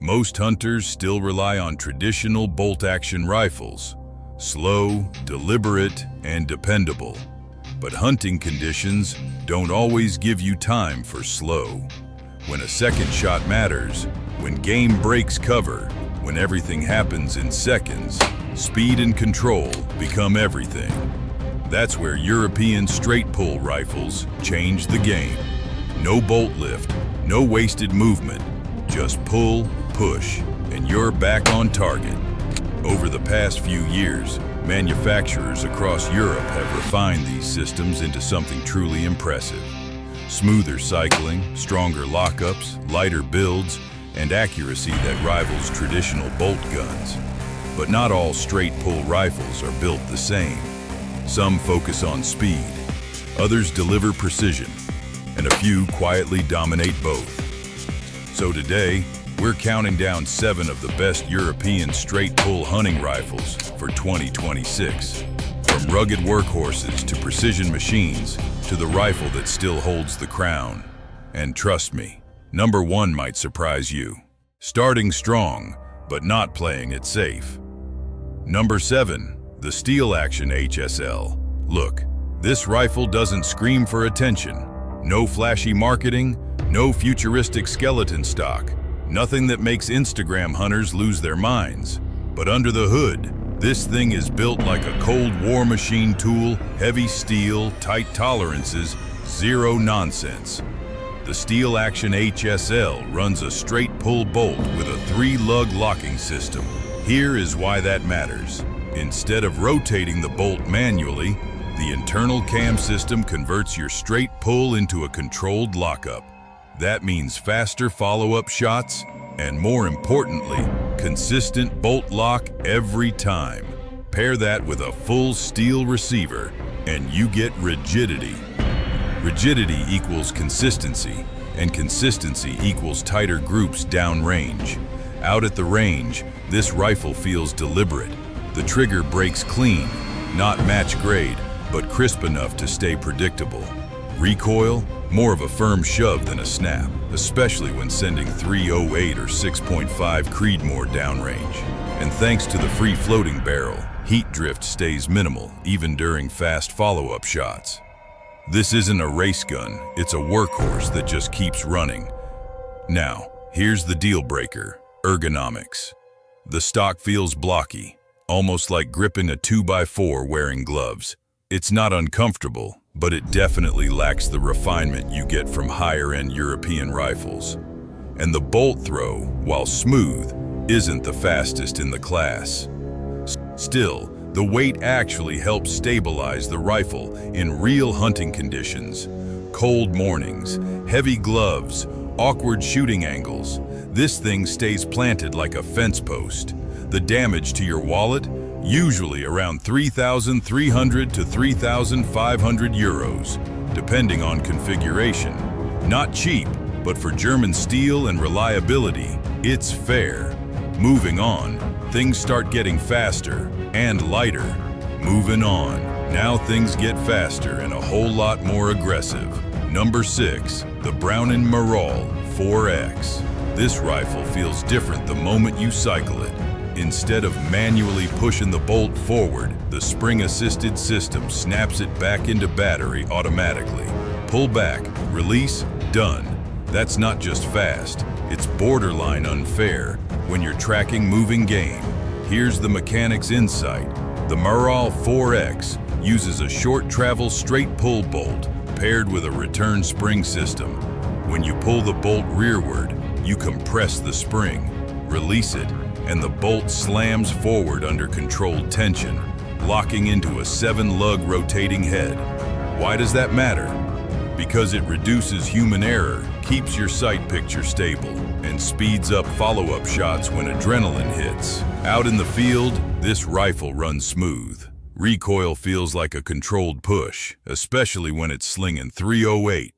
Most hunters still rely on traditional bolt-action rifles, slow, deliberate, and dependable. But hunting conditions don't always give you time for slow. When a second shot matters, when game breaks cover, when everything happens in seconds, speed and control become everything. That's where European straight-pull rifles change the game. No bolt lift, no wasted movement, just pull, push, and you're back on target. Over the past few years, manufacturers across Europe have refined these systems into something truly impressive. Smoother cycling, stronger lockups, lighter builds, and accuracy that rivals traditional bolt guns. But not all straight-pull rifles are built the same. Some focus on speed, others deliver precision, and a few quietly dominate both. So today, we're counting down 7 of the best European straight-pull hunting rifles for 2026. From rugged workhorses to precision machines to the rifle that still holds the crown. And trust me, number 1 might surprise you. Starting strong, but not playing it safe. Number 7, the Steel Action HSL. Look, this rifle doesn't scream for attention. No flashy marketing, no futuristic skeleton stock. Nothing that makes Instagram hunters lose their minds. But under the hood, this thing is built like a Cold War machine tool, heavy steel, tight tolerances, zero nonsense. The Steel Action HSL runs a straight pull bolt with a 3-lug locking system. Here is why that matters. Instead of rotating the bolt manually, the internal cam system converts your straight pull into a controlled lockup. That means faster follow-up shots, and more importantly, consistent bolt lock every time. Pair that with a full steel receiver, and you get rigidity. Rigidity equals consistency, and consistency equals tighter groups downrange. Out at the range, this rifle feels deliberate. The trigger breaks clean, not match grade, but crisp enough to stay predictable. Recoil? More of a firm shove than a snap, especially when sending 308 or 6.5 Creedmoor downrange. And thanks to the free floating barrel, heat drift stays minimal even during fast follow-up shots. This isn't a race gun, it's a workhorse that just keeps running. Now, here's the deal breaker, ergonomics. The stock feels blocky, almost like gripping a 2x4 wearing gloves. It's not uncomfortable, but it definitely lacks the refinement you get from higher-end European rifles. And the bolt throw, while smooth, isn't the fastest in the class. Still, the weight actually helps stabilize the rifle in real hunting conditions. Cold mornings, heavy gloves, awkward shooting angles. This thing stays planted like a fence post. The damage to your wallet? Usually around 3,300 to 3,500 euros, depending on configuration. Not cheap, but for German steel and reliability, it's fair. Moving on, things start getting faster and lighter. Moving on, now things get faster and a whole lot more aggressive. Number 6, the Browning Maral 4X. This rifle feels different the moment you cycle it. Instead of manually pushing the bolt forward, the spring-assisted system snaps it back into battery automatically. Pull back, release, done. That's not just fast, it's borderline unfair when you're tracking moving game. Here's the mechanic's insight. The Maral 4X uses a short travel straight pull bolt paired with a return spring system. When you pull the bolt rearward, you compress the spring, release it, and the bolt slams forward under controlled tension, locking into a 7-lug rotating head. Why does that matter? Because it reduces human error, keeps your sight picture stable, and speeds up follow-up shots when adrenaline hits. Out in the field, this rifle runs smooth. Recoil feels like a controlled push, especially when it's slinging 308,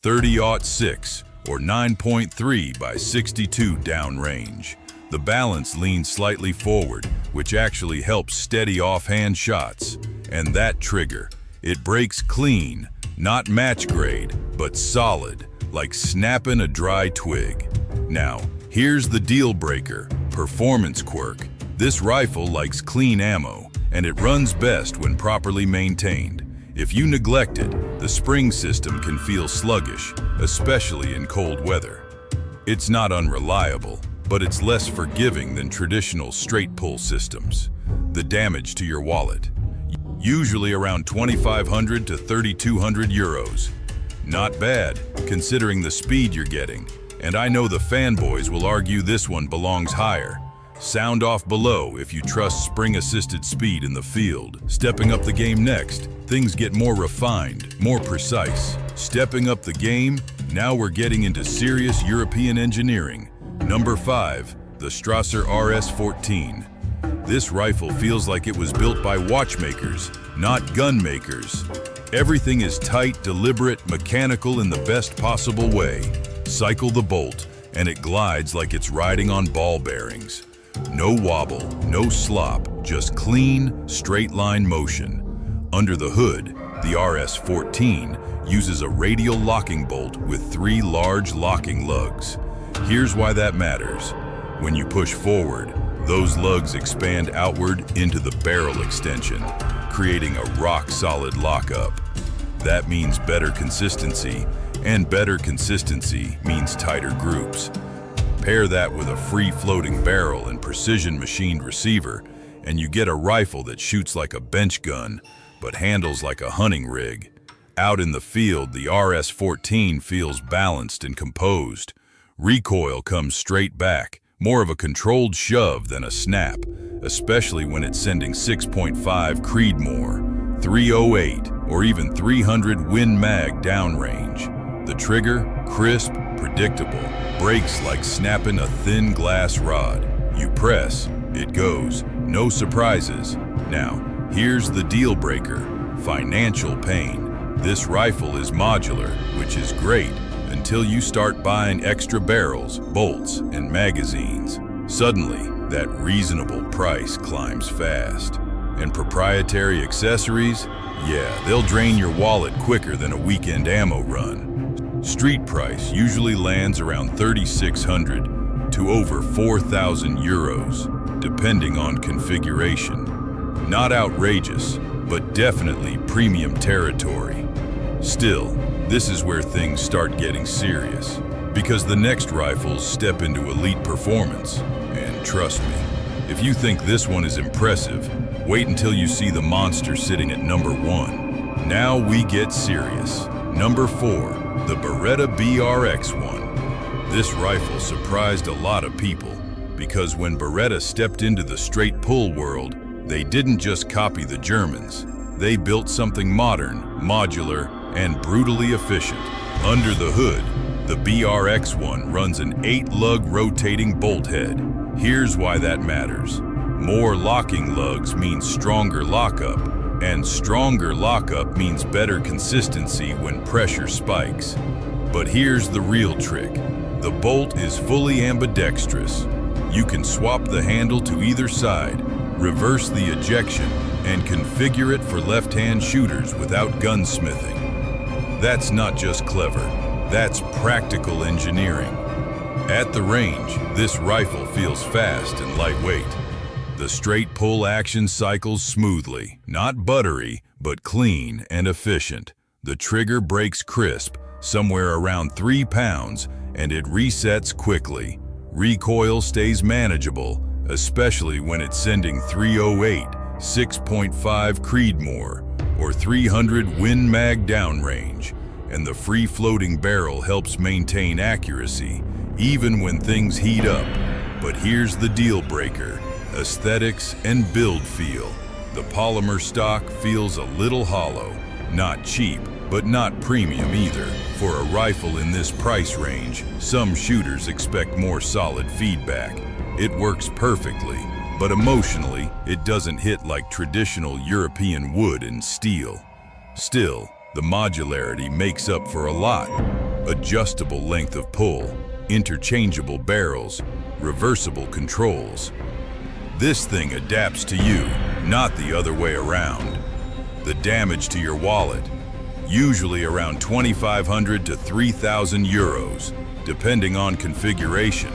30-06, or 9.3 by 62 downrange. The balance leans slightly forward, which actually helps steady offhand shots. And that trigger, it breaks clean, not match grade, but solid, like snapping a dry twig. Now, Here's the deal breaker, performance quirk. This rifle likes clean ammo, and it runs best when properly maintained. If you neglect it, the spring system can feel sluggish, especially in cold weather. It's not unreliable, but it's less forgiving than traditional straight pull systems. The damage to your wallet, usually around 2,500 to 3,200 euros. Not bad, considering the speed you're getting. And I know the fanboys will argue this one belongs higher. Sound off below if you trust spring-assisted speed in the field. Stepping up the game next, things get more refined, more precise. Stepping up the game, now we're getting into serious European engineering. Number 5, the Strasser RS14. This rifle feels like it was built by watchmakers, not gun makers. Everything is tight, deliberate, mechanical in the best possible way. Cycle the bolt, and it glides like it's riding on ball bearings. No wobble, no slop, just clean, straight-line motion. Under the hood, the RS14 uses a radial locking bolt with 3 large locking lugs. Here's why that matters. When you push forward, those lugs expand outward into the barrel extension, creating a rock-solid lockup. That means better consistency, and better consistency means tighter groups. Pair that with a free-floating barrel and precision-machined receiver, and you get a rifle that shoots like a bench gun, but handles like a hunting rig. Out in the field, the RS14 feels balanced and composed. Recoil comes straight back, more of a controlled shove than a snap, especially when it's sending 6.5 Creedmoor, 308, or even 300 Win Mag downrange. The trigger, crisp, predictable, breaks like snapping a thin glass rod. You press, it goes, no surprises. Now, here's the deal breaker, financial pain. This rifle is modular, which is great, until you start buying extra barrels, bolts, and magazines. Suddenly, that reasonable price climbs fast. And proprietary accessories? Yeah, they'll drain your wallet quicker than a weekend ammo run. Street price usually lands around 3,600 to over 4,000 euros, depending on configuration. Not outrageous, but definitely premium territory. Still, this is where things start getting serious, because the next rifles step into elite performance. And trust me, if you think this one is impressive, wait until you see the monster sitting at number 1. Now we get serious. Number 4. The Beretta BRX1. This rifle surprised a lot of people because when Beretta stepped into the straight pull world, they didn't just copy the Germans. They built something modern, modular, and brutally efficient. Under the hood, the BRX1 runs an 8-lug rotating bolt head. Here's why that matters. More locking lugs means stronger lockup, and stronger lockup means better consistency when pressure spikes. But here's the real trick. The bolt is fully ambidextrous. You can swap the handle to either side, reverse the ejection, and configure it for left-hand shooters without gunsmithing. That's not just clever, that's practical engineering. At the range, this rifle feels fast and lightweight. The straight pull action cycles smoothly, not buttery, but clean and efficient. The trigger breaks crisp, somewhere around 3 pounds, and it resets quickly. Recoil stays manageable, especially when it's sending 308, 6.5 Creedmoor, or 300 Win Mag downrange. And the free-floating barrel helps maintain accuracy, even when things heat up. But here's the deal breaker. Aesthetics and build feel. The polymer stock feels a little hollow. Not cheap, but not premium either. For a rifle in this price range, some shooters expect more solid feedback. It works perfectly, but emotionally, it doesn't hit like traditional European wood and steel. Still, the modularity makes up for a lot. Adjustable length of pull, interchangeable barrels, reversible controls. This thing adapts to you, not the other way around. The damage to your wallet, usually around 2,500 to 3,000 euros, depending on configuration.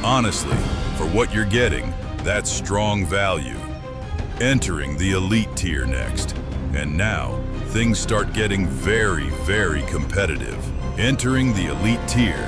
Honestly, for what you're getting, that's strong value. Entering the elite tier next. And now, things start getting very, very competitive. Entering the elite tier.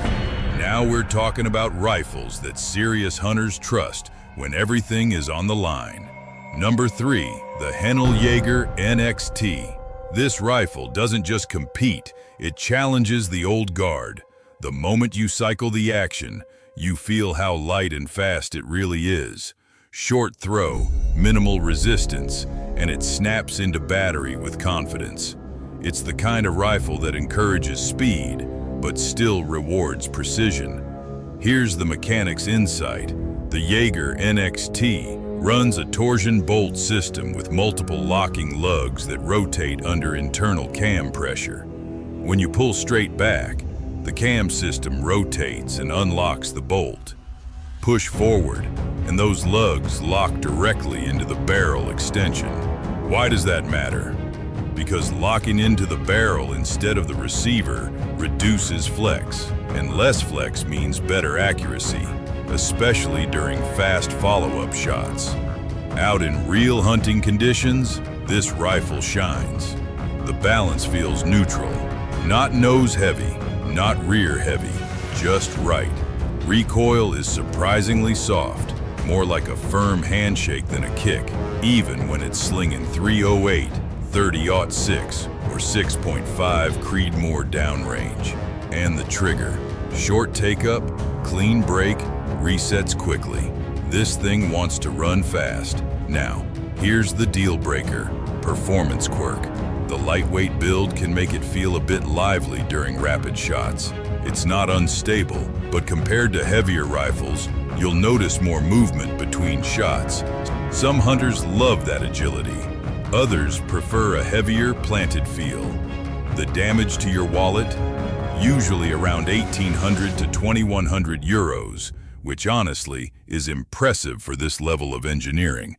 Now we're talking about rifles that serious hunters trust when everything is on the line. Number 3, the Haenel Jaeger NXT. This rifle doesn't just compete, it challenges the old guard. The moment you cycle the action, you feel how light and fast it really is. Short throw, minimal resistance, and it snaps into battery with confidence. It's the kind of rifle that encourages speed, but still rewards precision. Here's the mechanic's insight. The Jaeger NXT runs a torsion bolt system with multiple locking lugs that rotate under internal cam pressure. When you pull straight back, the cam system rotates and unlocks the bolt. Push forward, and those lugs lock directly into the barrel extension. Why does that matter? Because locking into the barrel instead of the receiver reduces flex, and less flex means better accuracy, especially during fast follow-up shots. Out in real hunting conditions, this rifle shines. The balance feels neutral, not nose heavy, not rear heavy, just right. Recoil is surprisingly soft, more like a firm handshake than a kick, even when it's slinging 308, 30-06, or 6.5 Creedmoor downrange. And the trigger, short take-up, clean break, resets quickly. This thing wants to run fast. Now, here's the deal breaker, performance quirk. The lightweight build can make it feel a bit lively during rapid shots. It's not unstable, but compared to heavier rifles, you'll notice more movement between shots. Some hunters love that agility. Others prefer a heavier, planted feel. The damage to your wallet? Usually around 1,800 to 2,100 euros, which honestly is impressive for this level of engineering.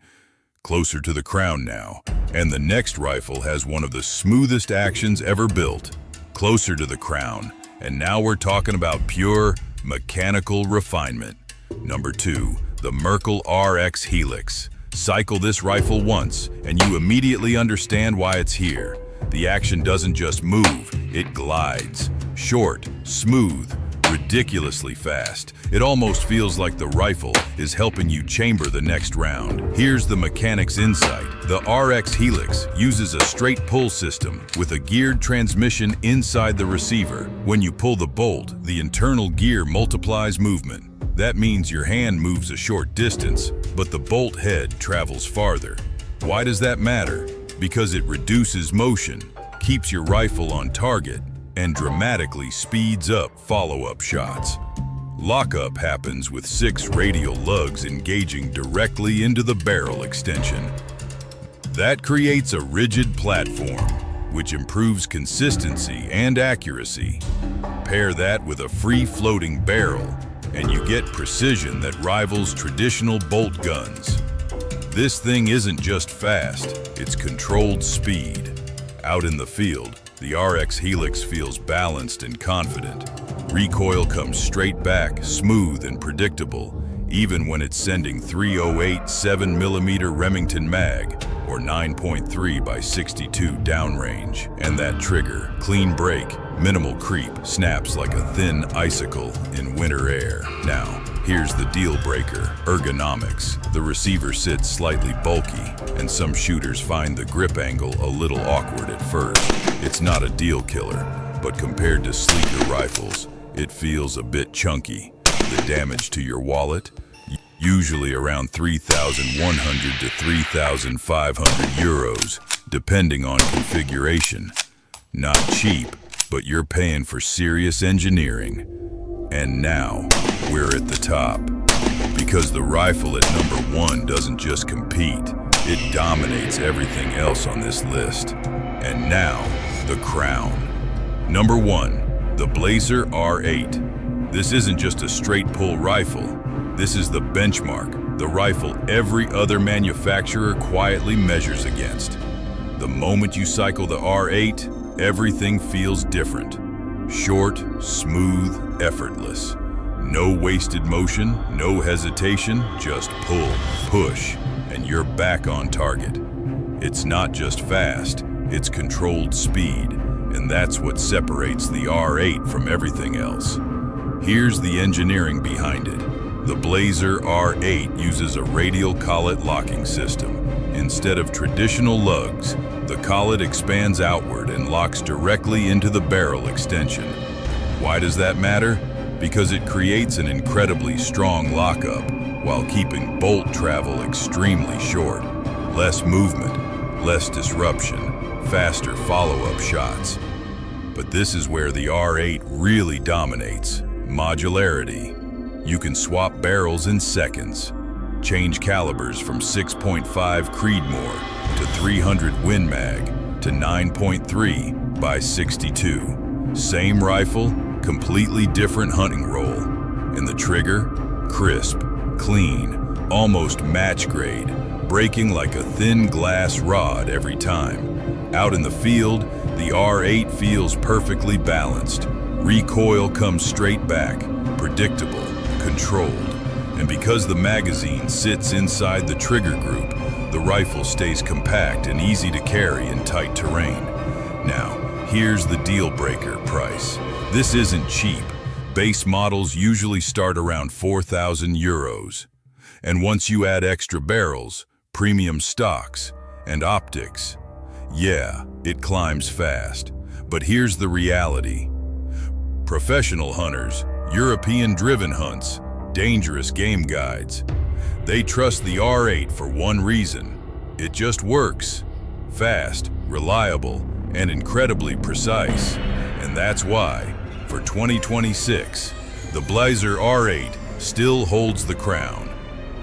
Closer to the crown now, and the next rifle has one of the smoothest actions ever built. Closer to the crown, and now we're talking about pure mechanical refinement. Number 2, the Merkel RX Helix. Cycle this rifle once, and you immediately understand why it's here. The action doesn't just move, it glides. Short, smooth, ridiculously fast. It almost feels like the rifle is helping you chamber the next round. Here's the mechanic's insight. The RX Helix uses a straight pull system with a geared transmission inside the receiver. When you pull the bolt, the internal gear multiplies movement. That means your hand moves a short distance, but the bolt head travels farther. Why does that matter? Because it reduces motion, keeps your rifle on target, and dramatically speeds up follow-up shots. Lockup happens with 6 radial lugs engaging directly into the barrel extension. That creates a rigid platform, which improves consistency and accuracy. Pair that with a free-floating barrel, and you get precision that rivals traditional bolt guns. This thing isn't just fast, it's controlled speed. Out in the field, the RX Helix feels balanced and confident. Recoil comes straight back, smooth and predictable, even when it's sending 308 7mm Remington mag or 9.3 by 62 downrange. And that trigger, clean break, minimal creep, snaps like a thin icicle in winter air. Now, here's the deal breaker, ergonomics. The receiver sits slightly bulky, and some shooters find the grip angle a little awkward at first. It's not a deal killer, but compared to sleeker rifles, it feels a bit chunky. The damage to your wallet? Usually around 3,100 to 3,500 euros, depending on configuration. Not cheap, but you're paying for serious engineering. And now, we're at the top. Because the rifle at number 1 doesn't just compete, it dominates everything else on this list. And now, the crown. Number 1, the Blaser R8. This isn't just a straight pull rifle. This is the benchmark, the rifle every other manufacturer quietly measures against. The moment you cycle the R8, everything feels different. Short, smooth, effortless. No wasted motion, no hesitation, just pull, push, and you're back on target. It's not just fast, it's controlled speed, and that's what separates the R8 from everything else. Here's the engineering behind it. The Blaser R8 uses a radial collet locking system. Instead of traditional lugs, the collet expands outward and locks directly into the barrel extension. Why does that matter? Because it creates an incredibly strong lockup while keeping bolt travel extremely short. Less movement, less disruption, faster follow-up shots. But this is where the R8 really dominates: modularity. You can swap barrels in seconds, change calibers from 6.5 Creedmoor to 300 Win Mag to 9.3 by 62. Same rifle, completely different hunting roll. And the trigger, crisp, clean, almost match grade, breaking like a thin glass rod every time. Out in the field, the R8 feels perfectly balanced. Recoil comes straight back, predictable, controlled. And because the magazine sits inside the trigger group, the rifle stays compact and easy to carry in tight terrain. Now, here's the deal breaker price. This isn't cheap. Base models usually start around €4,000. And once you add extra barrels, premium stocks, and optics, yeah, it climbs fast. But here's the reality. Professional hunters, European-driven hunts, dangerous game guides, they trust the R8 for one reason. It just works. Fast, reliable, and incredibly precise. And that's why, for 2026, the Blaser R8 still holds the crown.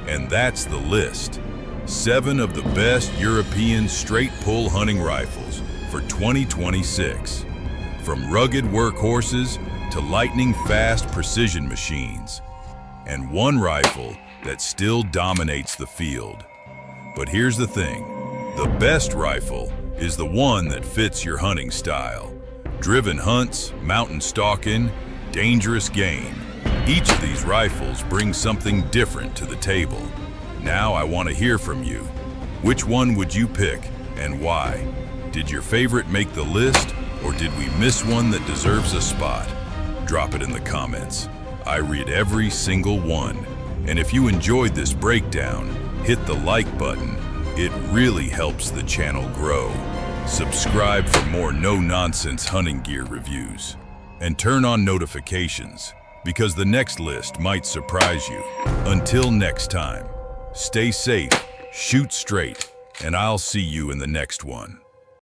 And that's the list. 7 of the best European straight-pull hunting rifles for 2026. From rugged workhorses to lightning-fast precision machines. And one rifle that still dominates the field. But here's the thing. The best rifle is the one that fits your hunting style. Driven hunts, mountain stalking, dangerous game. Each of these rifles brings something different to the table. Now I want to hear from you. Which one would you pick and why? Did your favorite make the list, or did we miss one that deserves a spot? Drop it in the comments. I read every single one. And if you enjoyed this breakdown, hit the like button. It really helps the channel grow. Subscribe for more no-nonsense hunting gear reviews. And turn on notifications, because the next list might surprise you. Until next time, stay safe, shoot straight, and I'll see you in the next one.